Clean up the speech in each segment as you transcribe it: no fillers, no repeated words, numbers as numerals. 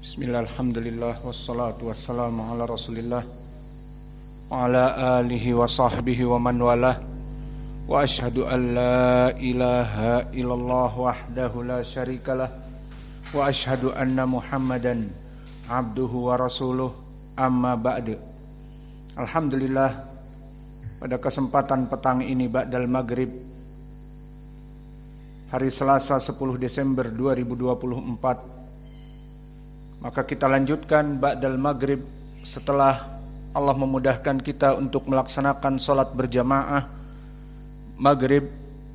Bismillah, alhamdulillah, wassalatu wassalamu ala rasulillah wa ala alihi wa sahbihi wa man walah. Wa ashhadu an la ilaha illallah wahdahu la syarikalah wa ashhadu anna muhammadan abduhu wa rasuluh, amma ba'du. Alhamdulillah, pada kesempatan petang ini ba'dal maghrib hari Selasa 10 Desember 2024, maka kita lanjutkan ba'dal maghrib setelah Allah memudahkan kita untuk melaksanakan sholat berjamaah maghrib.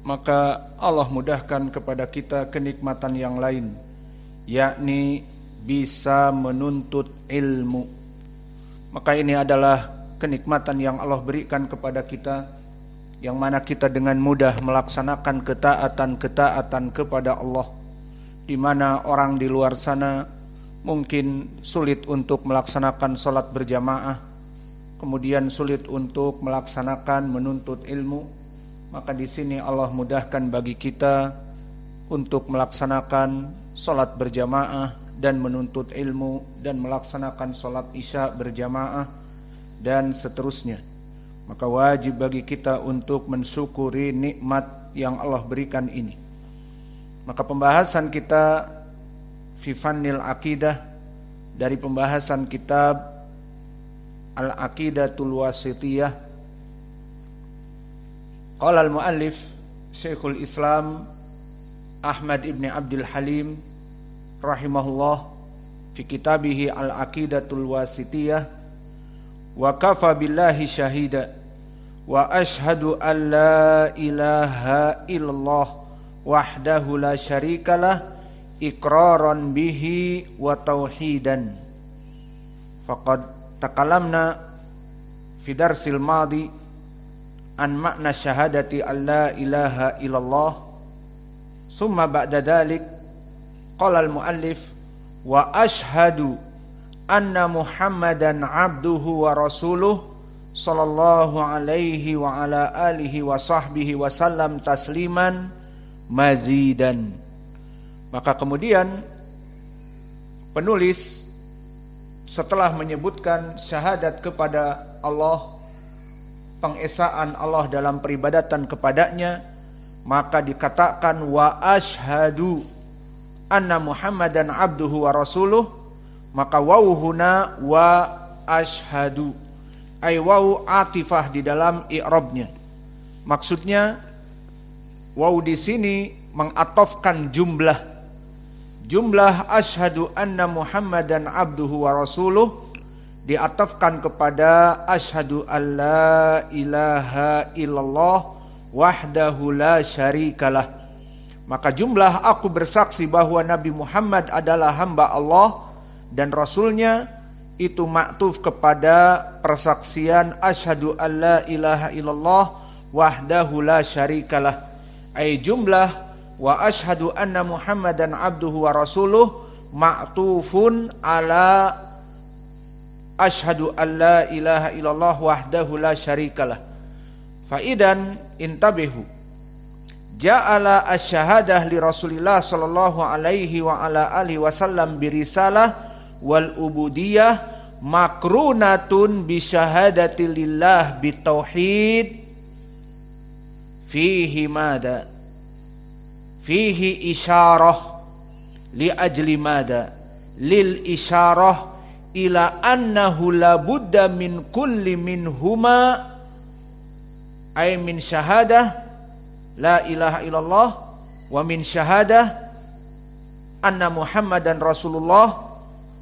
Maka Allah mudahkan kepada kita kenikmatan yang lain, yakni bisa menuntut ilmu. Maka ini adalah kenikmatan yang Allah berikan kepada kita, yang mana kita dengan mudah melaksanakan ketaatan kepada Allah, di mana orang di luar sana mungkin sulit untuk melaksanakan sholat berjamaah, kemudian sulit untuk melaksanakan menuntut ilmu. Maka di sini Allah mudahkan bagi kita untuk melaksanakan sholat berjamaah dan menuntut ilmu, dan melaksanakan sholat isya berjamaah dan seterusnya. Maka wajib bagi kita untuk mensyukuri nikmat yang Allah berikan ini. Maka pembahasan kita fi fannil aqidah, dari pembahasan kitab Al-Aqidatul Wasithiyah. Qala al-muallif Syekhul Islam Ahmad ibn Abdul Halim rahimahullah fi kitabihi Al-Aqidatul Wasithiyah, wa kafa billahi syahida wa ashhadu an la ilaha illallah wahdahu la syarikalah iqraran bihi wa tauhidan. Faqad takalamna fi darsil madi an makna syahadati an la ilaha illallah. Summa ba'da dhalik qala al-muallif wa ashhadu anna muhammadan abduhu wa rasuluh sallallahu alaihi wa ala alihi wa sahbihi wa sallam tasliman mazidan. Maka kemudian penulis setelah menyebutkan syahadat kepada Allah, pengesaan Allah dalam peribadatan kepadanya, maka dikatakan wa ashhadu anna muhammadan abduhu wa rasuluh. Maka waw huna wa ashhadu, ay waw atifah di dalam i'rabnya. Maksudnya waw di sini mengatofkan jumlah asyhadu anna muhammadan abduhu wa rasuluh, diatafkan kepada asyhadu an la ilaha illallah wahdahu la syarikalah. Maka jumlah aku bersaksi bahwa Nabi Muhammad adalah hamba Allah dan Rasulnya itu maktuf kepada persaksian asyhadu an la ilaha illallah wahdahu la syarikalah. Ay jumlah wa ashhadu anna muhammadan abduhu wa rasuluh ma'tufun ala ashhadu an la ilaha illallah wahdahu la syarikalah. Faidan intabihu ja'ala asyahadah li rasulillah sallallahu alaihi wa ala alihi wasallam birisalah wal ubudiyah makrunatun bi syahadati lillah bitauhid fihi mada fihi isyarah li ajli mada lil isyarah ila annahu la budda min kulli minhuma, ay min syahadah la ilaha illallah wa min syahadah anna muhammadan rasulullah,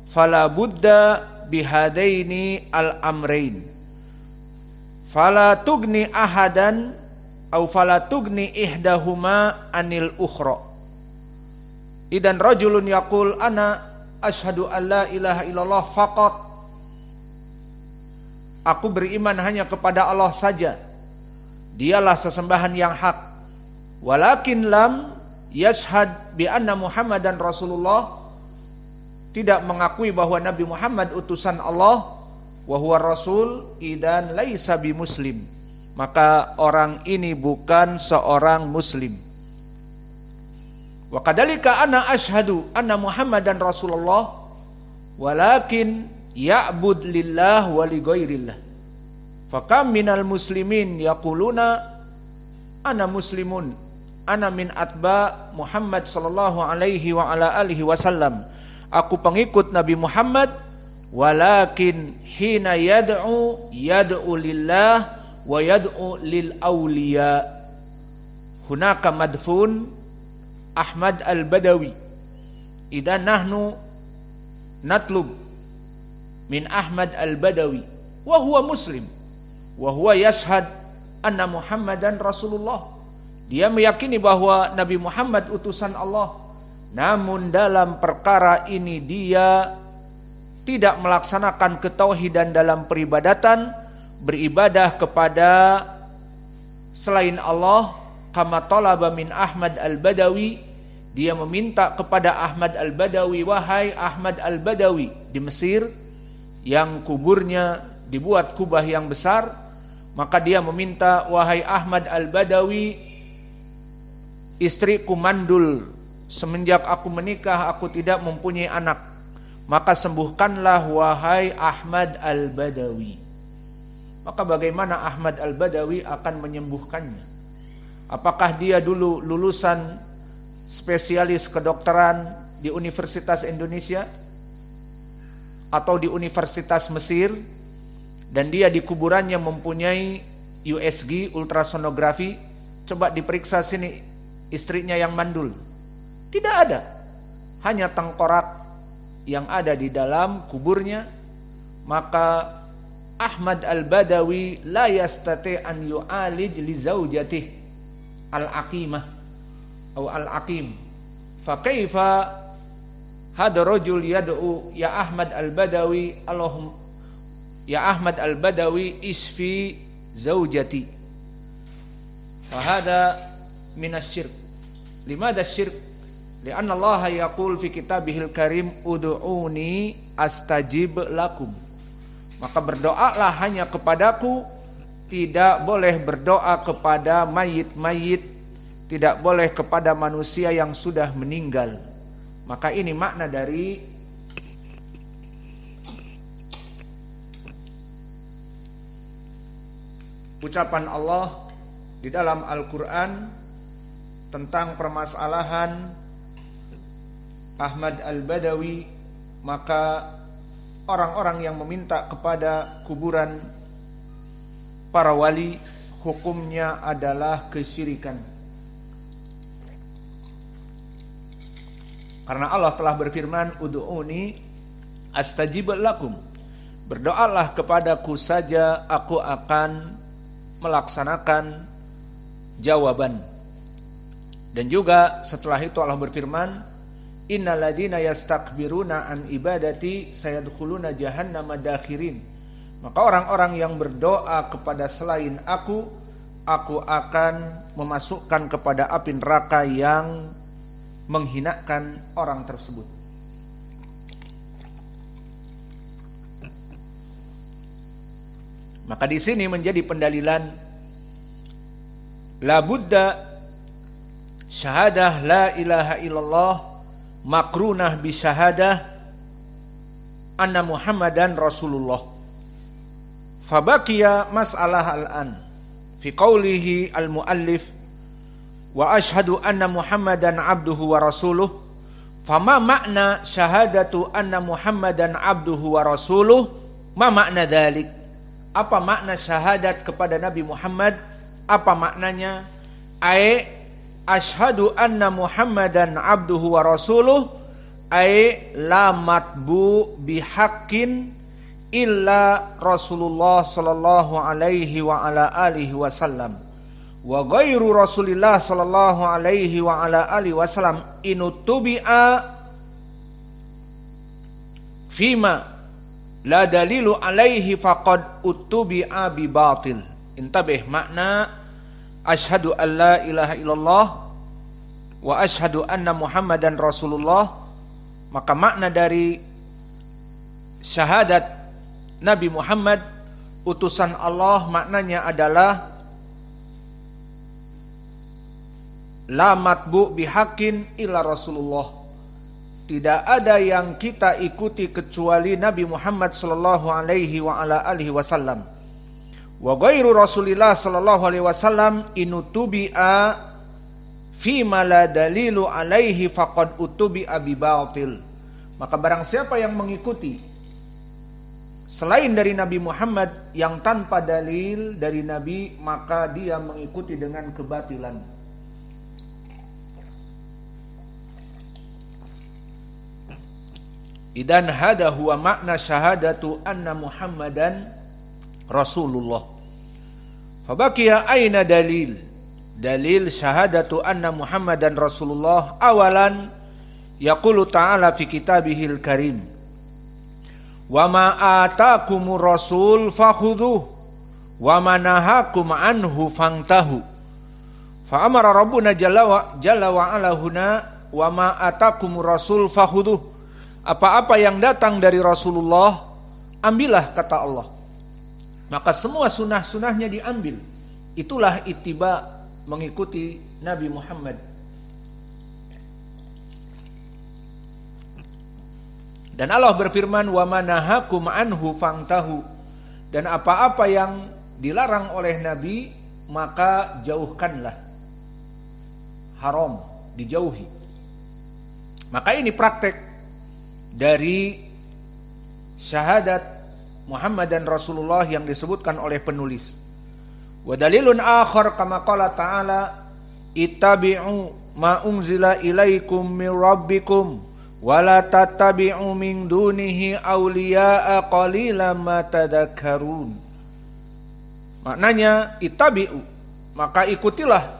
fala budda bihadaini al-amrain fala tugni ahadan au fala tugni ihdahuma anil ukhra. Idan rajulun yaqul ana asyhadu an la ilaha illallah faqat, aku beriman hanya kepada Allah saja, dialah sesembahan yang hak, walakin lam yashhad bi anna muhammadan rasulullah, tidak mengakui bahwa Nabi Muhammad utusan Allah, wa huwa rasul, idan laisa bi muslim, maka orang ini bukan seorang muslim. Wa kadzalika ana asyhadu anna Muhammadan Rasulullah, walakin ya'bud lillah wa li ghairillah. Fakam minal muslimin yaquluna ana muslimun, ana min atba Muhammad sallallahu alaihi wa ala alihi wasallam. Aku pengikut Nabi Muhammad, walakin hina yad'u lillah wa yad'u lil awliya. Hunaka madfun Ahmad al-Badawi. Idan nahnu natlub min Ahmad al-Badawi wa huwa muslim wa huwa yashhad anna Muhammadan Rasulullah. Dia meyakini bahwa Nabi Muhammad utusan Allah, namun dalam perkara ini dia tidak melaksanakan ketauhidan dalam peribadatan, beribadah kepada selain Allah. Kama talaba min Ahmad al-Badawi, dia meminta kepada Ahmad al-Badawi, wahai Ahmad al-Badawi di Mesir yang kuburnya dibuat kubah yang besar, maka dia meminta, wahai Ahmad al-Badawi, istriku mandul, semenjak aku menikah aku tidak mempunyai anak, maka sembuhkanlah wahai Ahmad al-Badawi. Maka bagaimana Ahmad al-Badawi akan menyembuhkannya? Apakah dia dulu lulusan spesialis kedokteran di Universitas Indonesia atau di Universitas Mesir, dan dia di kuburannya mempunyai USG, ultrasonografi? Coba diperiksa sini istrinya yang mandul. Tidak ada, hanya tengkorak yang ada di dalam kuburnya. Maka Ahmad al-Badawi la yastati an yu'alij li zaujatih al-aqimah atau al-aqim. Fa kaifa hada rajul yad'u ya Ahmad al-Badawi, Allahumma ya Ahmad al-Badawi isfi zaujati. Fa hada minasyirk. Limada syirk? Lianna Allah yaqul fi kitabihil karim ud'uni astajib lakum. Maka berdoalah hanya kepadaku, tidak boleh berdoa kepada mayit-mayit, tidak boleh kepada manusia yang sudah meninggal. Maka ini makna dari ucapan Allah di dalam Al-Quran tentang permasalahan Ahmad al-Badawi. Maka orang-orang yang meminta kepada kuburan para wali, hukumnya adalah kesyirikan. Karena Allah telah berfirman, ud'uni astajib lakum. Berdoalah kepadaku saja, aku akan melaksanakan jawaban. Dan juga setelah itu Allah berfirman, innal ladzina yastakbiruna an ibadati sayadkhuluna jahannama dakhirin. Maka orang-orang yang berdoa kepada selain aku akan memasukkan kepada api neraka yang menghinakan orang tersebut. Maka di sini menjadi pendalilan la budda syahadah la ilaha illallah makrunah bi syahadah anna Muhammadan Rasulullah. Fabaqiya mas'alah al-an fi qawlihi al-muallif wa ashhadu anna Muhammadan abduhu wa rasuluh. Fama makna syahadatu anna Muhammadan abduhu wa rasuluh? Ma makna dzalik? Apa makna syahadat kepada Nabi Muhammad? Apa maknanya? Ai ashhadu anna Muhammadan abduhu wa rasuluh, ai la matbu bihaqqin illa Rasulullah sallallahu alaihi wa ala alihi wasallam wa ghairu Rasulillah sallallahu alaihi wa ala alihi wasallam inutubi'a fima la dalilu alaihi faqad utubi'a bi batil. Intabih makna asyhadu an la ilaha illallah wa asyhadu anna Muhammadan Rasulullah. Maka makna dari syahadat Nabi Muhammad utusan Allah maknanya adalah la matbu bihaqqin illa Rasulullah. tidak ada yang kita ikuti kecuali Nabi Muhammad sallallahu alaihi wa ala alihi wasallam. Wa ghairu Rasulillah sallallahu alaihi wasallam inutubi'a fi ma la dalilu alaihi faqad utubi'a bi batil. Maka barang siapa yang mengikuti selain dari Nabi Muhammad yang tanpa dalil dari Nabi, maka dia mengikuti dengan kebatilan. Idan hada huwa makna syahadatu anna Muhammadan Rasulullah. Fabaqiya aina dalil syahadatu anna Muhammadan Rasulullah. Awalan yaqulu ta'ala fi kitabihil karim, wa ma atakumur rasul fakhudhuh wa ma nahakum anhu fantahu. Fa amara rabbuna jalla wa ala huna wa ma atakumur rasul fakhudhuh. Apa-apa yang datang dari Rasulullah, ambillah, kata Allah. Maka semua sunnah-sunnahnya diambil. Itulah ittiba, mengikuti Nabi Muhammad. Dan Allah berfirman, wa manahakum anhu fangtahu. Dan apa-apa yang dilarang oleh Nabi, maka jauhkanlah. Haram, dijauhi. Maka ini praktek dari syahadat Muhammad dan Rasulullah yang disebutkan oleh penulis. Wa dalilun akhar kama qala ta'ala, ittabi'u ma unzila ilaikum min rabbikum wa la tattabi'u min dunihi awliya'a qalilan ma tadhakkarun. Maknanya ittabi'u, maka ikutilah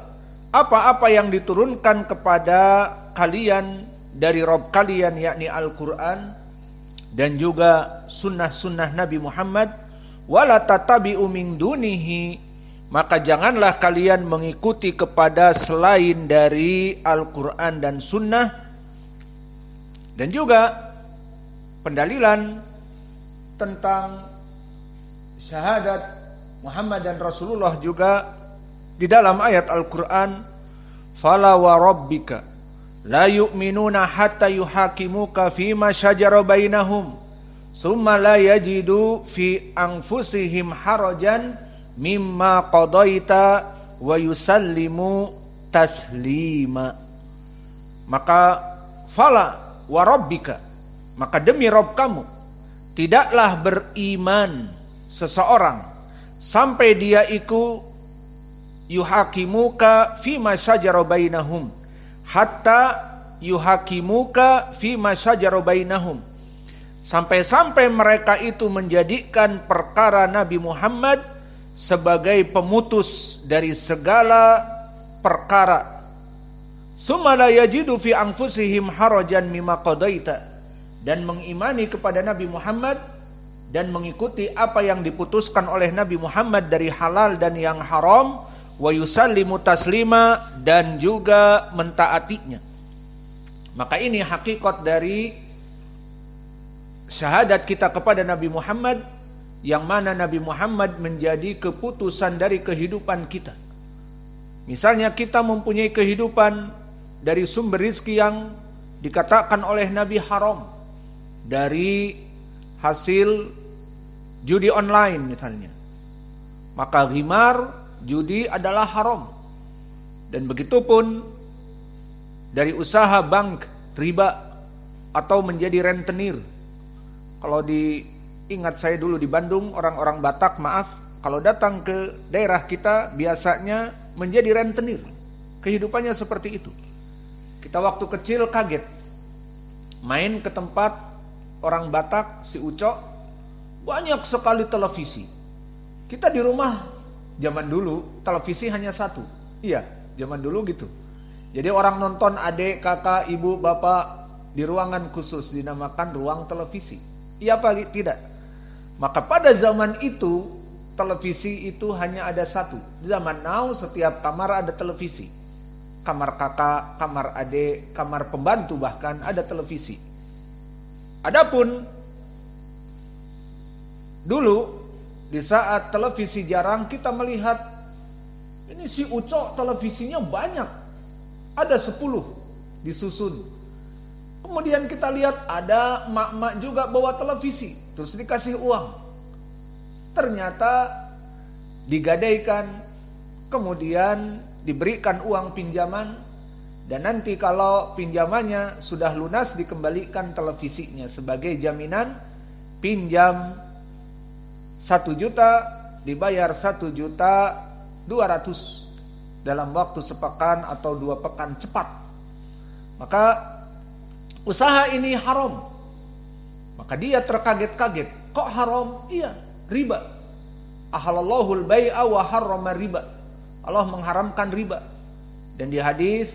apa-apa yang diturunkan kepada kalian dari Rabb kalian, yakni Al-Quran dan juga sunnah-sunnah Nabi Muhammad. Wala tatabi'u min dunihi, maka janganlah kalian mengikuti kepada selain dari Al-Quran dan sunnah. Dan juga pendalilan tentang syahadat Muhammad dan Rasulullah juga di dalam ayat Al-Quran, fala wa rabbika la yu'minuna hatta yuhakimuka fima syajara bainahum thumma la yajidu fi anfusihim harajan mimma qadaita wa yusallimu taslima. Maka fala wa rabbika, maka demi Rabb kamu, tidaklah beriman seseorang sampai dia iku yuhakimuka fima syajara bainahum, hatta yuhakimuka fima syajara bainahum, sampai-sampai mereka itu menjadikan perkara Nabi Muhammad sebagai pemutus dari segala perkara. Tsumma la yajidu fi anfusihim harajan mimma qadaita, dan mengimani kepada Nabi Muhammad dan mengikuti apa yang diputuskan oleh Nabi Muhammad dari halal dan yang haram, wa yusallimu taslima, dan juga mentaatinya. Maka ini hakikat dari syahadat kita kepada Nabi Muhammad, yang mana Nabi Muhammad menjadi keputusan dari kehidupan kita. Misalnya kita mempunyai kehidupan dari sumber rizki yang dikatakan oleh Nabi haram, dari hasil judi online misalnya, maka ghimar, judi adalah haram. Dan begitupun dari usaha bank riba atau menjadi rentenir. Kalau diingat saya dulu di Bandung, orang-orang Batak, maaf, kalau datang ke daerah kita biasanya menjadi rentenir. Kehidupannya seperti itu. Kita waktu kecil kaget, main ke tempat orang Batak, si Ucok, banyak sekali televisi. Kita di rumah, zaman dulu televisi hanya satu. Iya, zaman dulu gitu. Jadi orang nonton adik, kakak, ibu, bapak di ruangan khusus dinamakan ruang televisi. Iya apa tidak? Maka pada zaman itu televisi itu hanya ada satu. Zaman now setiap kamar ada televisi. Kamar kakak, kamar adik, kamar pembantu bahkan ada televisi. Adapun dulu di saat televisi jarang, kita melihat ini si Ucok televisinya banyak. Ada 10 disusun. Kemudian kita lihat ada emak-emak juga bawa televisi, terus dikasih uang. Ternyata digadaikan, kemudian diberikan uang pinjaman, dan nanti kalau pinjamannya sudah lunas dikembalikan televisinya sebagai jaminan. Pinjam 1 juta dibayar 1.200.000 dalam waktu sepekan atau 2 pekan cepat. Maka usaha ini haram. Maka dia terkaget-kaget, kok haram? Iya, riba. Ahalallahul bai'a wa harrama riba. Allah mengharamkan riba. Dan di hadis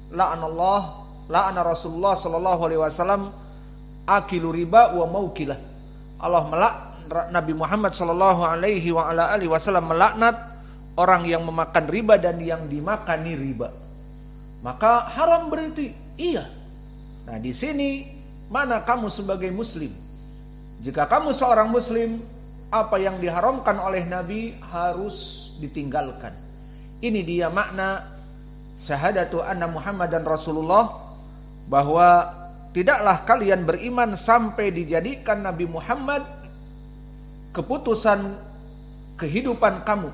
la'ana Rasulullah sallallahu alaihi wasallam akilu riba wa maukilah. Allah Nabi Muhammad sallallahu alaihi wasallam melaknat orang yang memakan riba dan yang dimakani riba. Maka haram berarti? Iya. Nah, di sini mana kamu sebagai muslim? Jika kamu seorang muslim, apa yang diharamkan oleh Nabi harus ditinggalkan. Ini dia makna syahadatu anna Muhammadan Rasulullah, bahwa tidaklah kalian beriman sampai dijadikan Nabi Muhammad keputusan kehidupan kamu.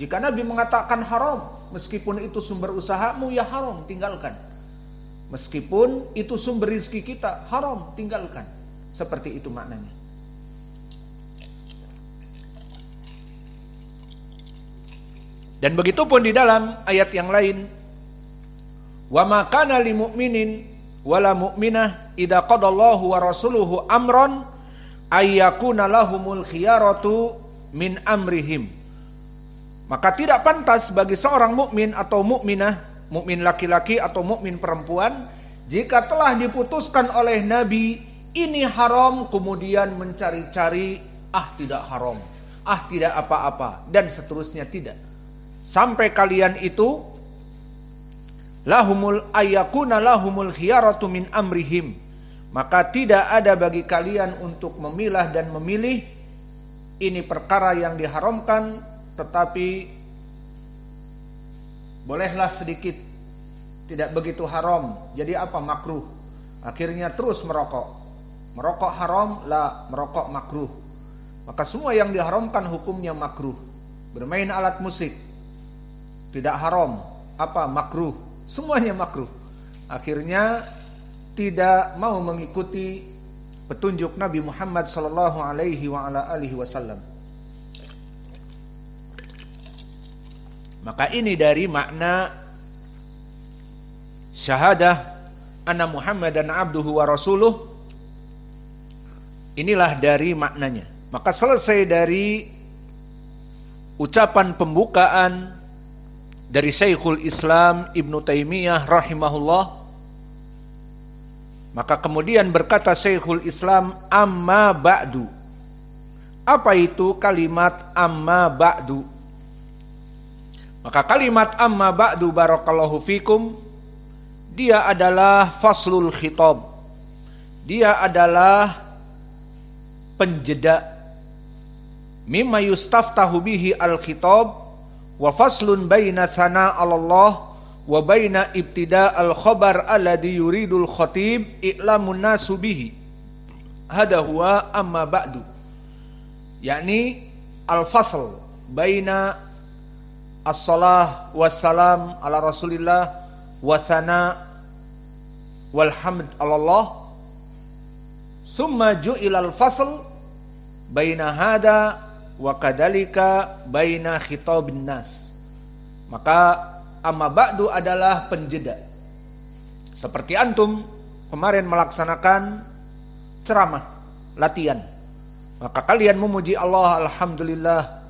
Jika Nabi mengatakan haram, meskipun itu sumber usahamu, ya haram, tinggalkan. Meskipun itu sumber rizki kita, haram, tinggalkan. Seperti itu maknanya. Dan begitu pun di dalam ayat yang lain, wa ma kana lil mu'minin wala mu'minah idza qadallahu wa rasuluhu amran ayyakuna lahumul khiyaratu min amrihim. Maka tidak pantas bagi seorang mukmin atau mukminah, mukmin laki-laki atau mukmin perempuan, jika telah diputuskan oleh Nabi ini haram, kemudian mencari-cari, tidak haram, tidak apa-apa, dan seterusnya. Tidak. Sampai kalian itu ayyakuna lahumul khiyaratu min amrihim, maka tidak ada bagi kalian untuk memilah dan memilih. Ini perkara yang diharamkan, tetapi bolehlah sedikit, tidak begitu haram. Jadi apa? Makruh. Akhirnya terus merokok. Merokok haram, merokok makruh. Maka semua yang diharamkan hukumnya makruh. Bermain alat musik tidak haram, makruh. Semuanya makruh. Akhirnya tidak mau mengikuti petunjuk Nabi Muhammad sallallahu alaihi wasallam. Maka ini dari makna syahadah anna Muhammadan abduhu wa rasuluh. Inilah dari maknanya. Maka selesai dari ucapan pembukaan dari Syekhul Islam Ibnu Taimiyah rahimahullah, maka kemudian berkata Syekhul Islam, amma ba'du. Apa itu kalimat amma ba'du? Maka kalimat amma ba'du, barakallahu fikum, dia adalah faslul khitab. Dia adalah penjeda mimma yustaftahu bihi al-khitab, wa faslun baina thana Allah wa baina ibtida al-khabar alladhi yuridul khatib i'lamun nasu bihi. Hada huwa amma ba'du. Yakni al-fasl baina as-salah wassalam ala Rasulillah wa thana wal hamd ala Allah, thumma ju'ila al-fasl baina hada wa kadalika baina khitabin nas. Maka amma ba'du adalah penjeda. Seperti antum kemarin melaksanakan ceramah, latihan. Maka kalian memuji Allah, alhamdulillah,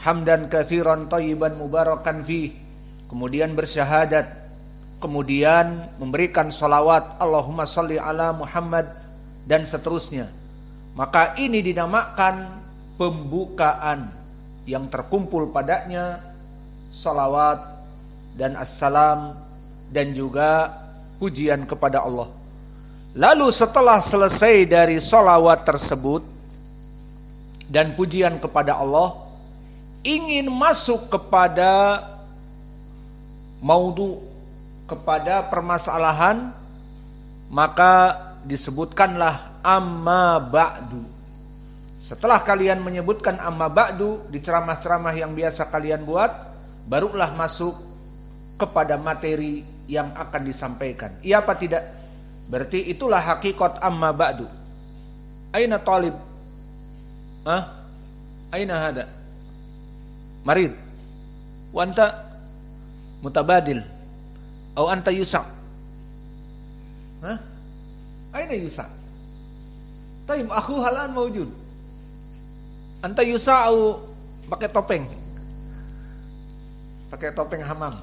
hamdan katsiran thayyiban mubarakan fih. Kemudian bersyahadat. Kemudian memberikan salawat, Allahumma shalli ala Muhammad, dan seterusnya. Maka ini dinamakan pembukaan yang terkumpul padanya salawat dan assalam dan juga pujian kepada Allah. Lalu setelah selesai dari salawat tersebut dan pujian kepada Allah, ingin masuk kepada maudhu, kepada permasalahan, maka disebutkanlah amma ba'du. Setelah kalian menyebutkan amma ba'du di ceramah-ceramah yang biasa kalian buat, barulah masuk kepada materi yang akan disampaikan. Iya apa tidak? Berarti itulah hakikat amma ba'du. Aina talib? Aina hada? Marid? Wa anta mutabadil? Atau anta yusa'? Aina yusa'? Taib akhu halan mawjud. Anta yusa'u pakai topeng. Pakai topeng hamam.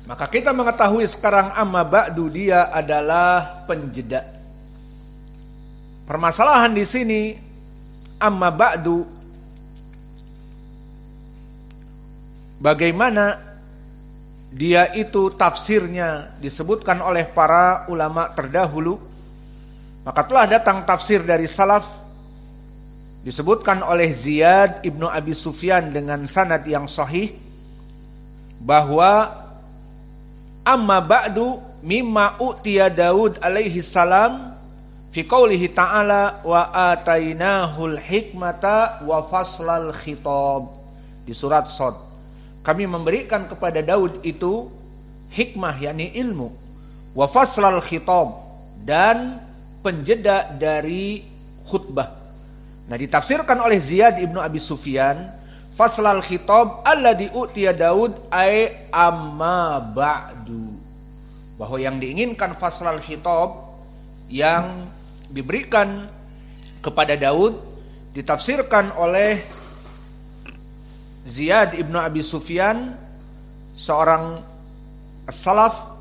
Maka kita mengetahui sekarang amma ba'du dia adalah penjeda. Permasalahan di sini amma ba'du bagaimana dia itu tafsirnya disebutkan oleh para ulama terdahulu. Maka telah datang tafsir dari salaf disebutkan oleh Ziyad ibnu Abi Sufyan dengan sanad yang sahih bahwa amma ba'du mimma u'tiya Daud alaihi salam fi qaulihi ta'ala wa atainahul hikmata wa faslal khitab di surat Shad. Kami memberikan kepada Daud itu hikmah, yakni ilmu, wa faslal khitab, dan penjeda dari khutbah. Nah, ditafsirkan oleh Ziyad ibnu Abi Sufyan, faslal khitab alladhi u'tiya Daud ay amma ba'du, bahwa yang diinginkan faslal khitab yang diberikan kepada Daud ditafsirkan oleh Ziyad ibnu Abi Sufyan, seorang salaf,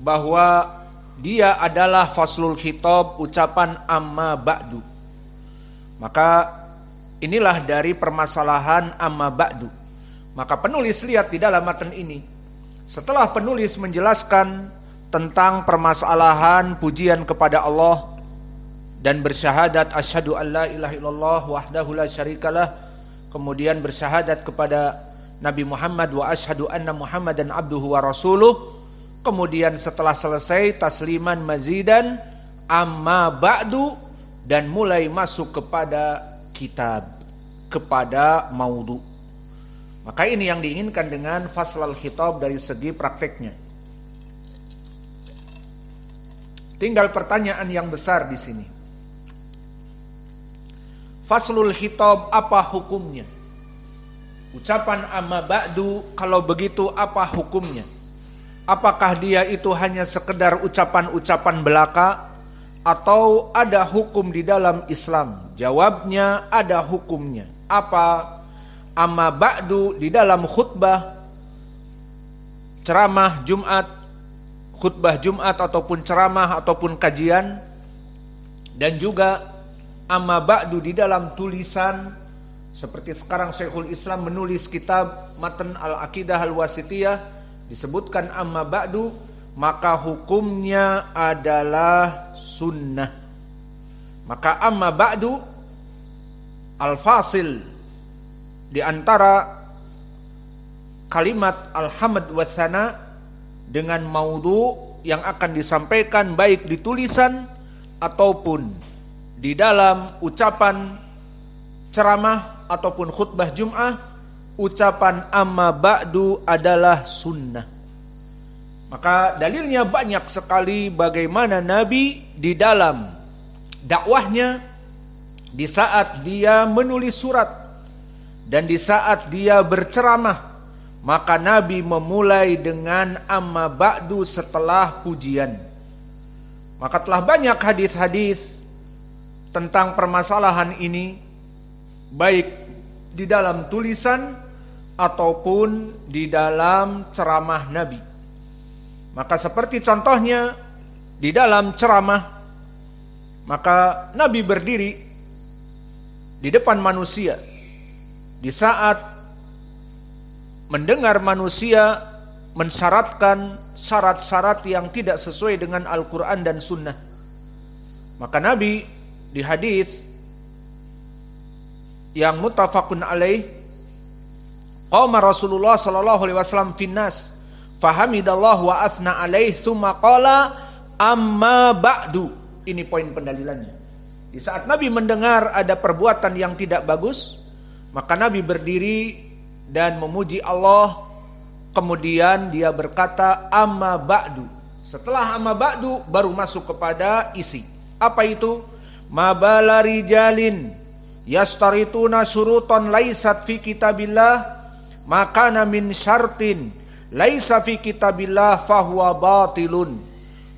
bahwa dia adalah faslul khitab, ucapan amma ba'du. Maka inilah dari permasalahan amma ba'du. Maka penulis lihat di dalam matan ini, setelah penulis menjelaskan tentang permasalahan pujian kepada Allah dan bersyahadat asyhadu an la ilaha illallah wahdahu la syarikalah, kemudian bersyahadat kepada Nabi Muhammad wa asyhadu anna Muhammadan abduhu wa rasuluh. Kemudian setelah selesai tasliman mazidan amma ba'du, dan mulai masuk kepada kitab, kepada maudhu. Maka ini yang diinginkan dengan faslal khitab dari segi prakteknya. Tinggal pertanyaan yang besar di sini. Faslul khitab apa hukumnya? Ucapan amma ba'du kalau begitu apa hukumnya? Apakah dia itu hanya sekedar ucapan-ucapan belaka atau ada hukum di dalam Islam? Jawabnya ada hukumnya. Apa? Amma ba'du di dalam khutbah, ceramah Jumat, khutbah Jumat ataupun ceramah ataupun kajian, dan juga amma ba'du di dalam tulisan, seperti sekarang Syekhul Islam menulis kitab Matan Al-Aqidah Al-Wasitiyah, disebutkan amma ba'du, maka hukumnya adalah sunnah. Maka amma ba'du al-fasil di antara kalimat alhamd wa tsana dengan maudhu yang akan disampaikan baik di tulisan ataupun di dalam ucapan ceramah ataupun khutbah Jum'ah, ucapan amma ba'du adalah sunnah. Maka dalilnya banyak sekali bagaimana Nabi di dalam dakwahnya, di saat dia menulis surat dan di saat dia berceramah, maka Nabi memulai dengan amma ba'du setelah pujian. Maka telah banyak hadis-hadis tentang permasalahan ini, baik di dalam tulisan ataupun di dalam ceramah Nabi. Maka seperti contohnya di dalam ceramah, maka Nabi berdiri di depan manusia di saat mendengar manusia mensyaratkan syarat-syarat yang tidak sesuai dengan Al-Quran dan Sunnah. Maka Nabi di hadis yang muttafaqun alaih qama Rasulullah sallallahu alaihi wasallam finnas fahamidallah wa athna alaih tsumma qala amma ba'du. Ini poin pendalilannya. Di saat Nabi mendengar ada perbuatan yang tidak bagus, maka Nabi berdiri dan memuji Allah. Kemudian dia berkata amma ba'du. Setelah amma ba'du baru masuk kepada isi. Apa itu? Mabala rijalin yastarituna syurutan laisat fi kitabillah makana min syartin laisa fi kitabillah fahuwa batilun.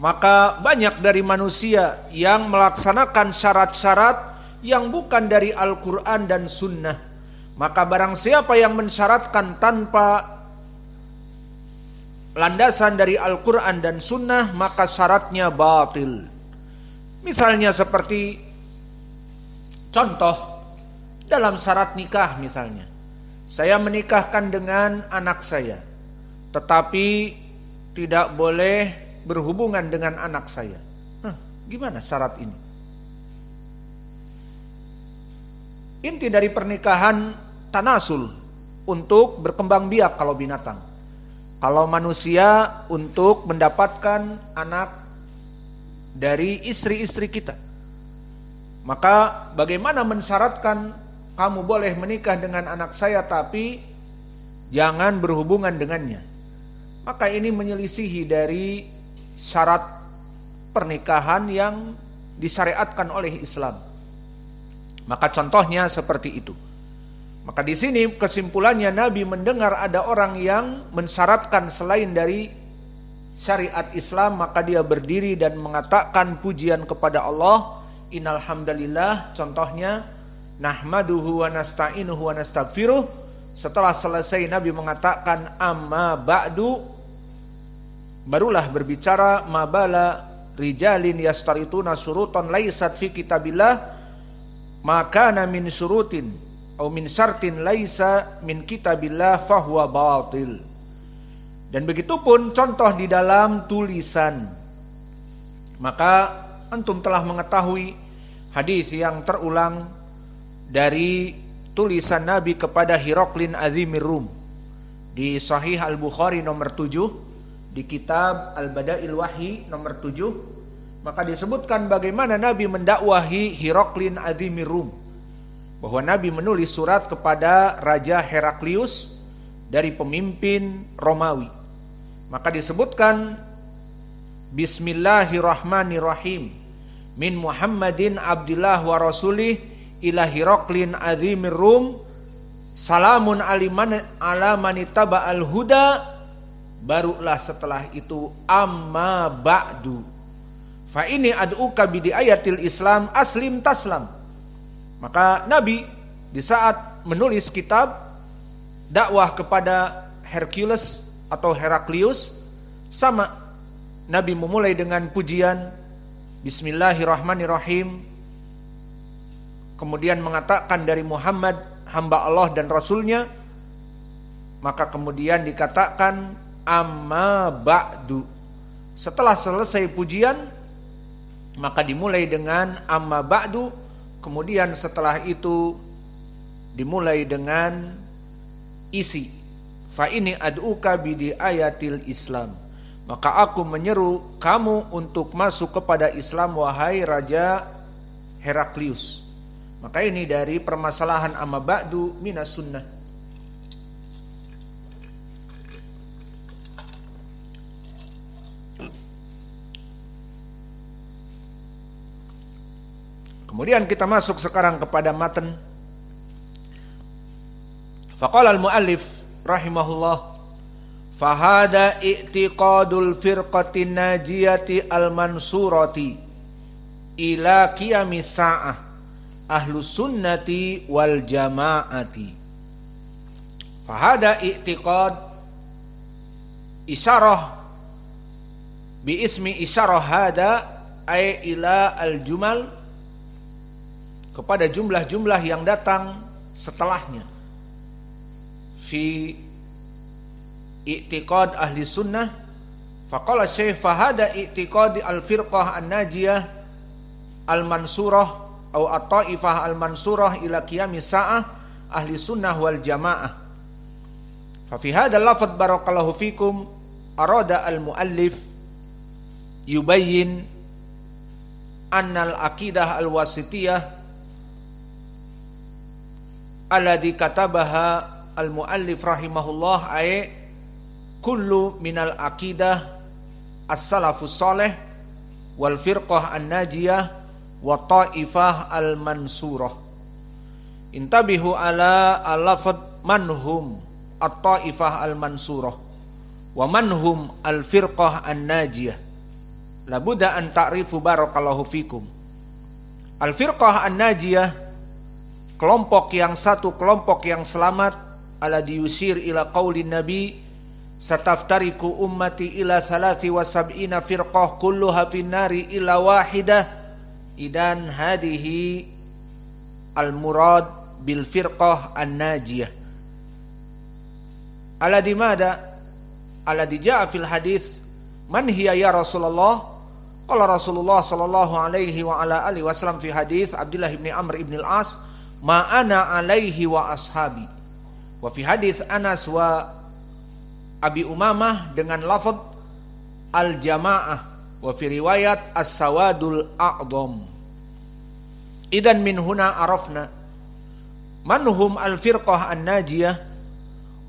Maka banyak dari manusia yang melaksanakan syarat-syarat yang bukan dari Al-Quran dan Sunnah. Maka barang siapa yang mensyaratkan tanpa landasan dari Al-Quran dan Sunnah, maka syaratnya batil. Misalnya seperti contoh dalam syarat nikah misalnya. Saya menikahkan dengan anak saya, tetapi tidak boleh berhubungan dengan anak saya. Gimana syarat ini? Inti dari pernikahan tanasul, untuk berkembang biak kalau binatang. Kalau manusia untuk mendapatkan anak dari istri-istri kita. Maka bagaimana mensyaratkan kamu boleh menikah dengan anak saya tapi jangan berhubungan dengannya? Maka ini menyelisihi dari syarat pernikahan yang disyariatkan oleh Islam. Maka contohnya seperti itu. Maka di sini kesimpulannya, Nabi mendengar ada orang yang mensyaratkan selain dari syariat Islam, maka dia berdiri dan mengatakan pujian kepada Allah. Innal hamdalillah, contohnya nahmaduhu wa nasta'inuhu wa nastaghfiruh. Setelah selesai Nabi mengatakan amma ba'du, barulah berbicara mabala rijalin yastarituna syurutan laisat fi kitabillah makana min syurutin atau min syartin laisa min kitabillah fahuwa batil. Dan begitupun contoh di dalam tulisan. Maka antum telah mengetahui hadis yang terulang dari tulisan Nabi kepada Hiroklin Azimir Rum di Sahih Al-Bukhari nomor 7, di kitab Al-Bada'il Wahyi nomor 7. Maka disebutkan bagaimana Nabi mendakwahi Hiroklin Azimir Rum, bahwa Nabi menulis surat kepada Raja Heraklius dari pemimpin Romawi. Maka disebutkan Bismillahirrahmanirrahim min Muhammadin Abdillah wa Rasulih ila Hiroklin Azimir Rum salamun ala manitaba al-huda. Barulah setelah itu amma ba'du fa ini ad'uka bidi ayatil Islam aslim taslam. Maka Nabi di saat menulis kitab dakwah kepada Hercules atau Heraklius, sama Nabi memulai dengan pujian Bismillahirrahmanirrahim, kemudian mengatakan dari Muhammad hamba Allah dan Rasulnya. Maka kemudian dikatakan amma ba'du. Setelah selesai pujian, maka dimulai dengan amma ba'du. Kemudian setelah itu dimulai dengan isi fa ini ad'uka bidi ayatil Islam. Maka aku menyeru kamu untuk masuk kepada Islam wahai Raja Heraklius. Maka ini dari permasalahan amma ba'du minas sunnah. Kemudian kita masuk sekarang kepada matan. Faqala al-muallif rahimahullah, fahada i'tiqadul firqatin najiyati al-mansurati ila qiyamis sa'ah ahlus sunnati wal jamaati. Fahada i'tiqad isyarah bi ismi isyarah hada ay ila al-jumal, kepada jumlah-jumlah yang datang setelahnya. Fi i'tiqad ahli sunnah, faqala syekh fahada i'tiqad al-firqah an-najiyah al-mansurah atau at-taifah al-mansurah ila qiyamis sa'ah ahli sunnah wal jamaah. Fa fi hadzal lafdz barakallahu fikum arada al-muallif yubayyin anna al-aqidah al-wasitiyah alladhi katabaha al-muallif rahimahullah ay kullu minal aqidah as-salafus salih wal firqah an-najiyah wa ta'ifah al-mansurah. Intabihu ala al-lafdz manhum at-ta'ifah al-mansurah wa manhum al-firqah an-najiyah. Labuda an ta'rifu barakallahu fikum. Al-firqah an-najiyah, kelompok yang satu, kelompok yang selamat, alladhi yusir ila qaulin nabi sataftariku ummati ila 73 firqah kulluha finnari illa wahidah. Idan hadihi al-murad bil firqah an-najiyah alladhi mada alladhi ja'a fil hadis man hiya ya Rasulullah. Qala Rasulullah sallallahu alaihi wa ala alihi wasallam fi hadis Abdullah bin Amr ibn al-As ma ana alaihi wa ashabi. Wa fi hadis Anas wa Abi Umamah dengan lafaz al-jamaah, wa fi riwayat as-sawadul a'dham. Idan min huna arafna man hum al-firqah an-najiyah,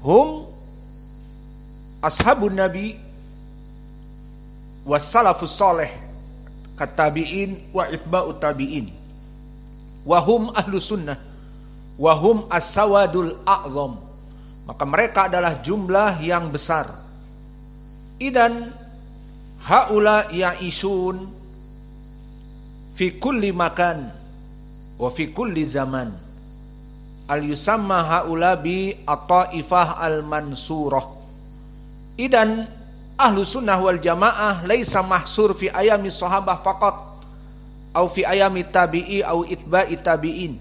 hum ashabun nabi was salafus salih katabiin wa itba'ut tabiin, wa hum ahlus sunnah wa hum as-sawadul a'dham. Maka mereka adalah jumlah yang besar. Idan haula ya'isun fi kulli makan wa fi kulli zaman. Al yusamma haula bi at-ta'ifah al-mansurah. Idan ahlu sunnah wal jamaah laisa mahsur fi ayami sahabah faqat au fi ayami tabi'i au itba'i tabi'in.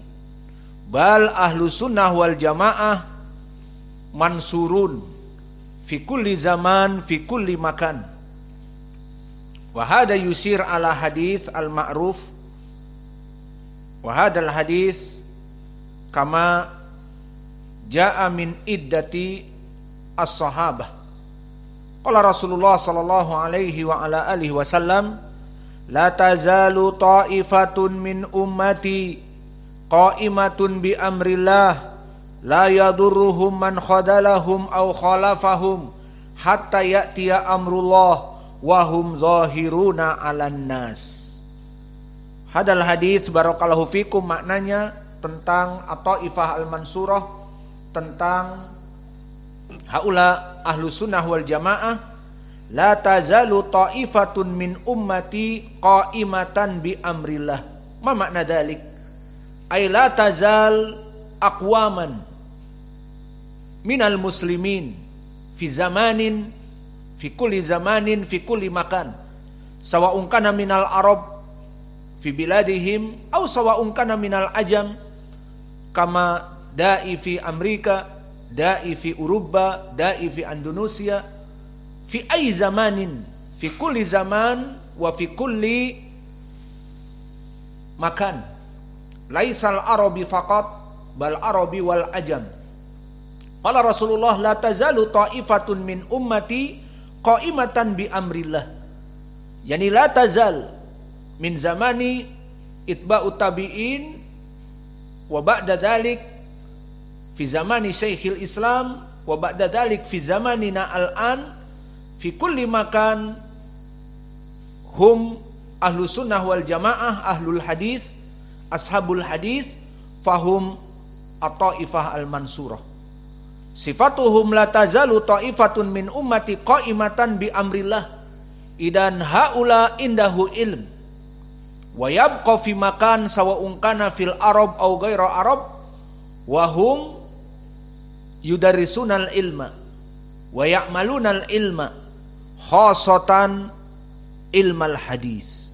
Bal ahlu sunnah wal jamaah mansurun fi kulli zaman fi kulli makan. Wa hada yusir ala hadis al-ma'ruf wa hadal hadis kama jaa min iddati as-sahabah. Qala Rasulullah sallallahu alaihi wa ala alihi wasallam la tazalu ta'ifatun min ummati qa'imatun bi amrillah la yadurruhum man khadalahum aw khalafahum hatta ya'tiya amrullah wa hum zahiruna 'alan nas. Hadal hadis barakallahu fikum maknanya tentang at-ta'ifah al-mansurah, tentang haula ahlu sunnah wal jamaah. La tazalu ta'ifatun min ummati qa'imatan bi amrillah. Ma makna dalik? Ay la tazal aqwaman minal muslimin fi zamanin fi kulli zamanin fi kulli makan sawa'un kana minal arab fi biladihim aw sawa'un kana minal ajam kama da'i fi Amerika, da'i fi Uruba, da'i fi Indonesia, fi ay zamanin fi kulli zaman wa fi kulli makan. Laisal arabi faqat bal arabi wal ajam. Qala Rasulullah la tazalu ta'ifatun min ummati qa'imatan bi amrillah. Yani la tazal min zamani itba'ut tabi'in wa ba'da dhalik fi zamani Syekhil Islam wa ba'da dhalik fi zamanina al-an fi kulli makan hum ahlu sunnah wal jamaah ahlul hadis ashabul hadis fahum at-ta'ifah al-mansurah. Sifatuhum la tazalu ta'ifatun min ummati qa'imatan bi amrillah. Idan haula indahu ilm wa yabqa fi makan sawa'un kana fil arab au ghaira arab wa hum yudarrisunal ilma wa ya'malunal ilma khasatan ilmal hadis.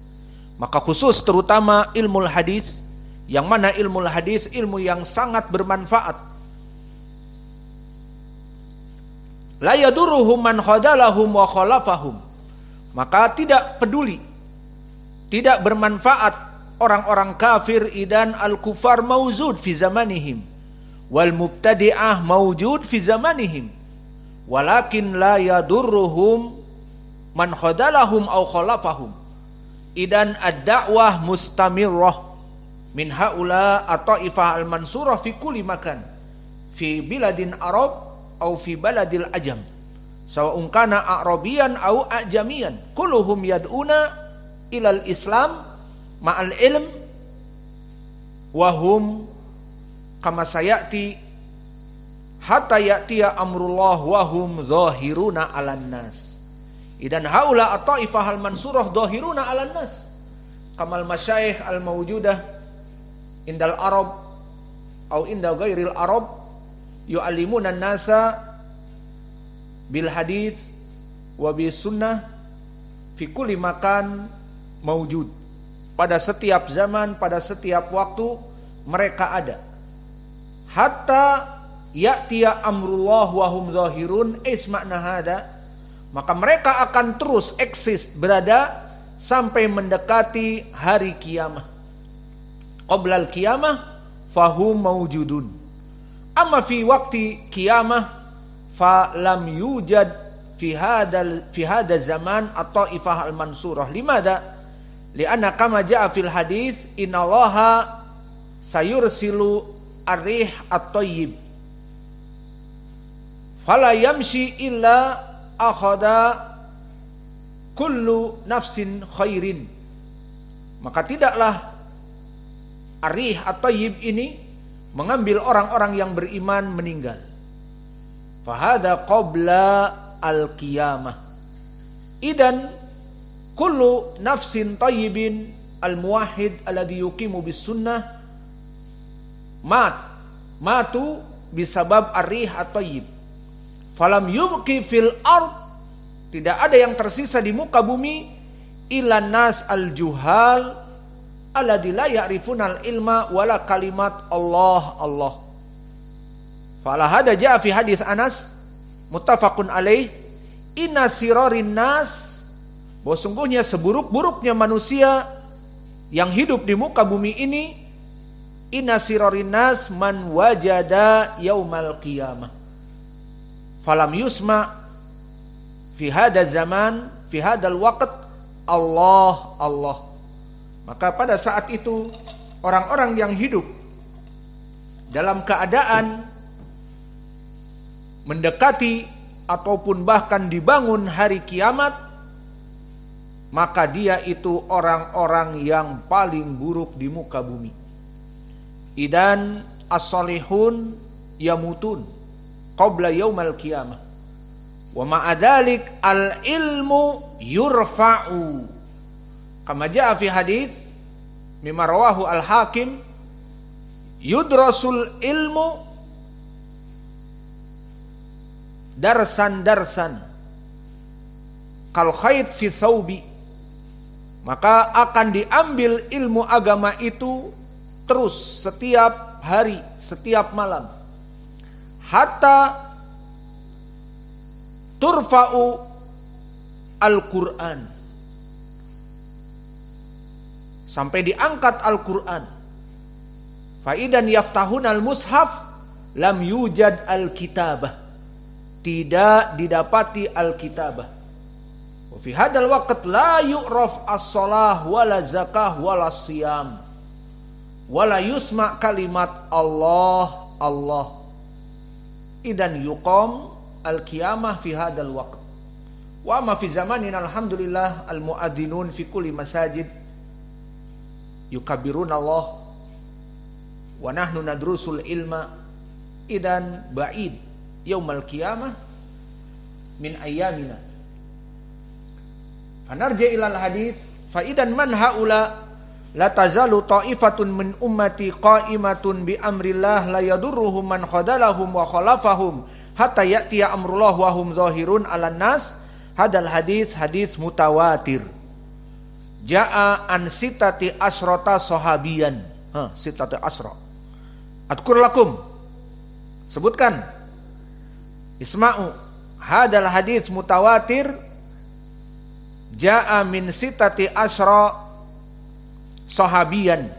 Maka khusus terutama ilmul hadis, yang mana ilmul hadis ilmu yang sangat bermanfaat. La yadurruhum man khadalahum wa khalafahum. Maka tidak peduli, tidak bermanfaat orang-orang kafir. Idan al-kufar mawjud fi zamanihim wal mubtadi'ah mawjud fi zamanihim walakin la yadurruhum man khadalahum aw khalafahum. Idan ad-da'wah mustamirrah min haula at-ta'ifah al-mansurah fi kulli makan fi biladin Arab aw fi baladil ajam sawa'un kana Arabiyan aw ajamiyan kulluhum yad'una ilal Islam ma'al ilm wa hum kama sayati hatta ya'tiya amrullah wa hum zahiruna 'alan nas. Idan haula at-ta'ifah al-mansurah zahiruna 'alan nas kamal masyayikh al-mawjudah indal Arab au inda ghairil Arab yu'allimuna an-nasa bil hadits wa bis sunnah fi kulli makan mawjud. Pada setiap zaman, pada setiap waktu mereka ada. Hatta ya'tiya amrullah wa hum zahirun isma'na hada. Maka mereka akan terus eksis berada sampai mendekati hari kiamah. Qoblal kiamah fahum mawjudun. Amma fi waqti kiamah fa lam yujad fi hada zaman at-ta'ifah al-mansurah. Limada? Li'anna kama ja'a fil hadits innallaha sayursilu ar-rih at-tayyib fala yamshi illa akhada kullu nafsin khairin. Maka tidaklah ar-rih at-tayyib ini mengambil orang-orang yang beriman meninggal. Fahada qabla al-qiyamah. Idan kullu nafsin tayyibin al-muwahhid alladhi yuqimu bis sunnah matu bisabab ar-rih at-tayyib. Falam yubqi fil ard, tidak ada yang tersisa di muka bumi ilan nas al-juhal alladzi la ya'rifuna al-ilma wala kalimat Allah Allah. Fala hada jaa fi hadis Anas muttafaqun alaih inna sirarin nas, bahwa sungguhnya seburuk-buruknya manusia yang hidup di muka bumi ini, inna sirarin nas man wajada yaumal qiyamah falam yusma fi hada zaman fi hadal waqt Allah Allah. Maka pada saat itu orang-orang yang hidup dalam keadaan mendekati ataupun bahkan dibangun hari kiamat, maka dia itu orang-orang yang paling buruk di muka bumi. Idan as-salihun yamutun qabla yaumal qiyamah wa ma'adalik al-ilmu yurfa'u kama jaa fi hadis mimma rawahu al-hakim yudrasul ilmu darsan kal khayt fi thawbi. Maka akan diambil ilmu agama itu terus setiap hari, setiap malam, hatta turfa'u al-Quran, sampai diangkat Al-Quran. Faidan yaftahun al-mushaf lam yujad al-kitabah, tidak didapati al-kitabah. Wa fi hadal waqt la yu'raf as-shalah wala zakah wala siyam wala yusma kalimat Allah Allah. Idan yuqam al-qiyamah fi hadal waqt. Wa ma fi zamanin alhamdulillah al-muadzzinun fi kulli masajid yukabbiruna Allah wa nahnu nadrusul ilma. Idan ba'id yaumal qiyamah min ayyamina. Fanarji ilal hadis fa idan man haula la tazalu ta'ifatun min ummati qa'imatun bi amrillah la yadurruhum man khadalahum wa khalafahum hatta ya'tiya amrullah wa hum zahirun 'alan nas. Hadal hadis hadis mutawatir. Ja'a an sitati asrata sahabiyan. Sitati asra. Adkur lakum. Sebutkan. Isma'u. Hadal hadis mutawatir. Ja'a min sitati asra sahabiyan.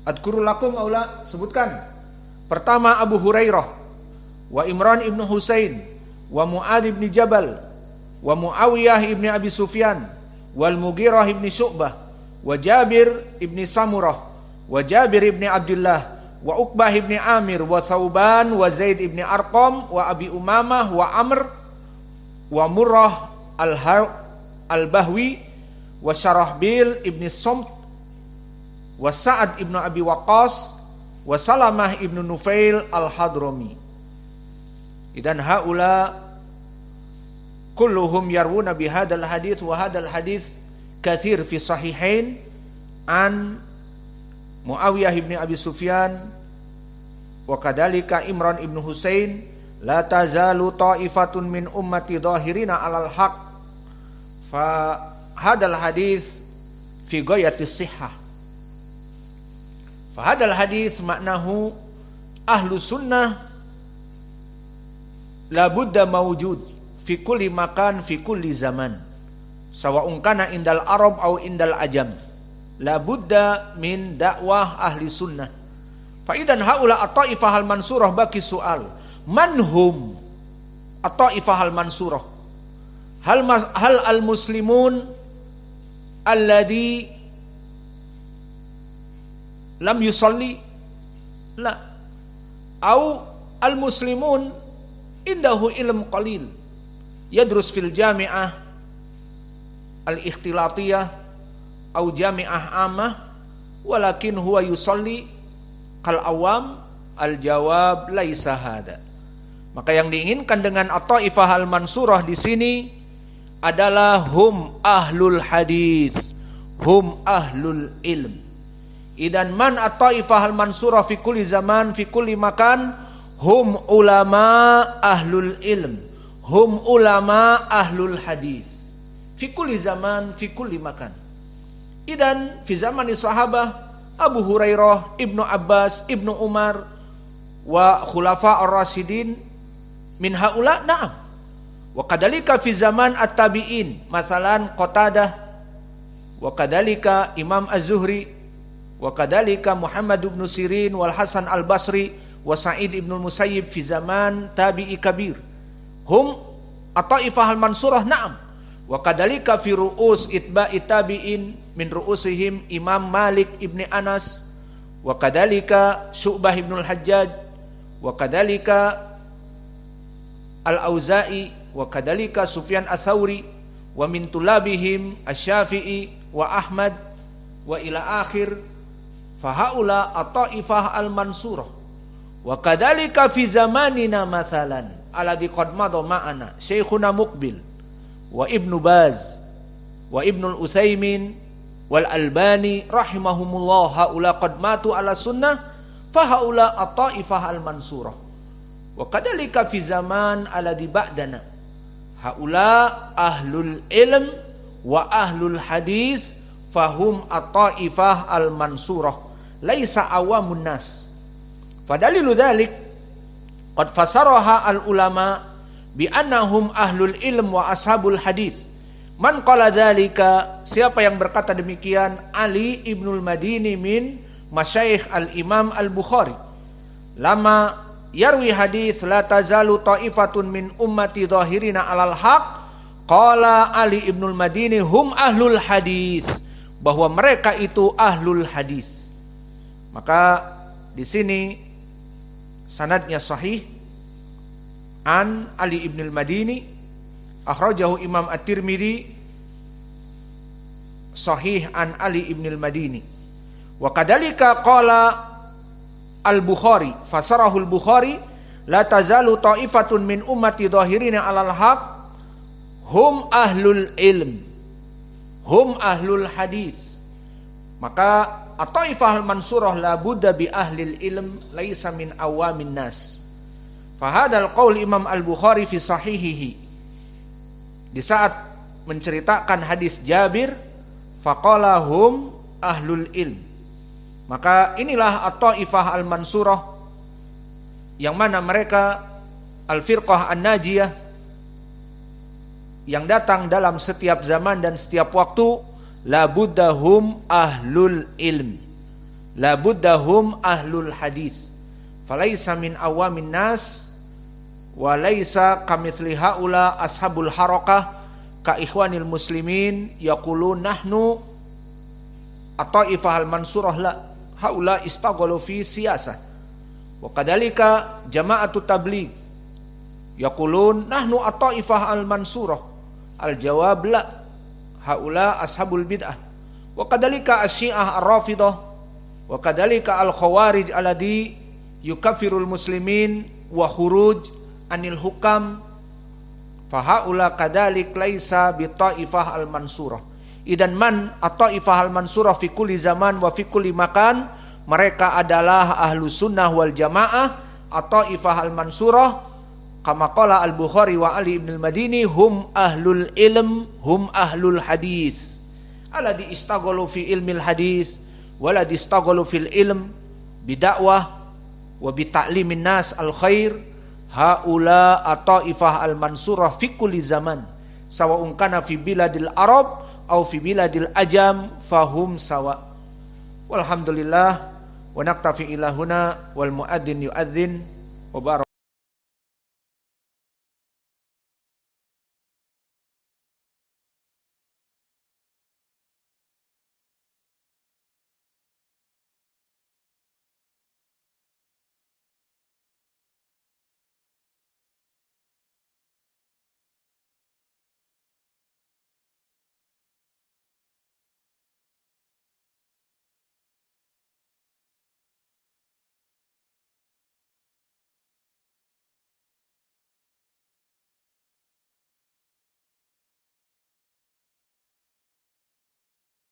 Adkur lakum aula. Sebutkan. Pertama Abu Hurairah wa Imran ibn Husain wa Mu'adz bin Jabal wa Muawiyah ibn Abi Sufyan wal Mughirah ibn Syu'bah wa Jabir ibn Samurah wa Jabir ibn Abdullah wa Uqbah ibn Amir wa Thauban wa Zaid ibn Arqam wa Abi Umamah wa Amr wa Murrah al-Bahwi wa Syarahbil ibn Somt wa Sa'ad ibn Abi Waqqas wa Salamah ibn Nufail al-Hadrami. Idan haula kulluhum yarwuna bihadal hadits wa hadal hadits kathir fi sahihain an Muawiyah ibn Abi Sufyan wa kadhalika Imran ibn Husain la tazalu ta'ifatun min ummati dhahirina 'alal haq fa hadal hadits fi ghayatis sihhah. Fa hadal hadits maknahu ahlu sunnah la budda mawjud fi kulli makan fi kulli zaman sawa'un kana indal arab au indal ajam. La budda min dakwah ahli sunnah. Fa idan haula at-taifah al-mansurah baki soal. Man hum at-taifah al-mansurah? Hal al-muslimun alladhi lam yusalli? La. Au al-muslimun indahu ilm qalil. Yadrus fil jami'ah al-ikhtilatiyah au jami'ah amah walakin huwa yusalli kal awam. Al-jawab laisa hada. Maka yang diinginkan dengan at-taifah al-mansurah di sini adalah hum ahlul hadis, hum ahlul ilm. Idan man at-taifah al-mansurah fi kulli zaman fi kulli makan hum ulama ahlul ilm, hum ulama ahlul hadis fi kulli zaman fi kulli makan. Idan fi zamani sahabah Abu Hurairah, Ibnu Abbas, Ibnu Umar wa khulafa ar-rasyidin min haula na'am. Wa kadhalika fi zaman at-tabi'in masalan Qatadah wa kadhalika Imam Az-Zuhri wa kadhalika Muhammad ibn Sirin wal Hasan al-Basri wa Sa'id ibn al-Musayyib fi zaman tabi'i kabir. Hum at-taifah al-mansurah na'am. Wa kadhalika fi ru'us itba'i tabi'in min ru'usihim Imam Malik ibn Anas wa kadhalika Syu'bah ibn al-Hajjaj wa kadhalika Al-Auza'i wa kadhalika Sufyan ats-Tsauri wa min tulabihim Asy-Syafi'i wa Ahmad wa ila akhir fa haula at-taifah al-mansurah. Wa kadhalika fi zamanina masalan alladhi qad madha ma'ana Syekhuna Muqbil wa Ibnu Baz wa Ibnul Utsaimin wal Albani rahimahumullah haula qad matu ala sunnah fa haula at-taifah al-mansurah. Wa kadhalika fi zaman alladhi ba'dana haula ahlul ilm wa ahlul hadis fahum at-taifah al-mansurah laisa awamun nas. Fadalilu dzalik qad fasaraha al-ulama bi annahum ahlul ilm wa ashabul hadis. Man qala dzalika, siapa yang berkata demikian? Ali ibnul Madini min masyayikh al-Imam al-Bukhari. Lama yarwi hadis la tazalu ta'ifatun min ummati dhahirina 'alal haq. Qala Ali ibnul Madini hum ahlul hadis, bahwa mereka itu ahlul hadis. Maka di sini sanadnya sahih an Ali ibnul Madini, akhrajahu Imam At-Tirmidzi sahih an Ali ibnul Madini. Wa kadzalika qala Al-Bukhari, fasarahu Al-Bukhari la tazalu ta'ifatun min ummati dhahirina 'alal haq hum ahlul ilm hum ahlul hadis. Maka at-taifah al-mansurah la budda bi ahlil ilm laisa min awamin nas. Fahadal qaul Imam Al-Bukhari fi sahihihi, di saat menceritakan hadis Jabir, faqala hum ahlul ilm. Maka inilah at-taifah al-mansurah, yang mana mereka al-firqah an-najiyah, yang datang dalam setiap zaman dan setiap waktu. La buddahum ahlul ilm, la buddahum ahlul hadis, falaisa min awamin nas wa laisa kamitsli haula ashabul harakah ka ikhwanil muslimin yaqulun nahnu at-taifah al-mansurah la haula istaghalu fi siyasah wa kadzalika jama'atut tabligh yaqulun nahnu at-taifah al-mansurah al-jawab la haula ashabul bid'ah wa kadzalika asy-syiah ar-rafidah wa kadzalika al-khawarij alladhi yukaffirul muslimin wa khuruj anil hukam fa haula kadzalik laisa bi taifah al-mansurah. Idan man at-taifah al-mansurah fi kulli zaman wa fi kulli makan, mereka adalah ahlu sunnah wal jamaah. At-taifah al-mansurah kama qala al-Bukhari wa Ali ibn al-Madini hum ahlul ilm hum ahlul hadis alladhi istaghalu fi ilmil hadis walladhi istaghalu fil ilm bidakwah wa bi ta'limin nas al-khair. Haula at-taifah al-mansurah fi kulli zaman sawa'un kana fi biladil arab au fi biladil ajam fahum sawa. Walhamdulillah wa naktafi ila huna wal muadzin yuadzin wa barak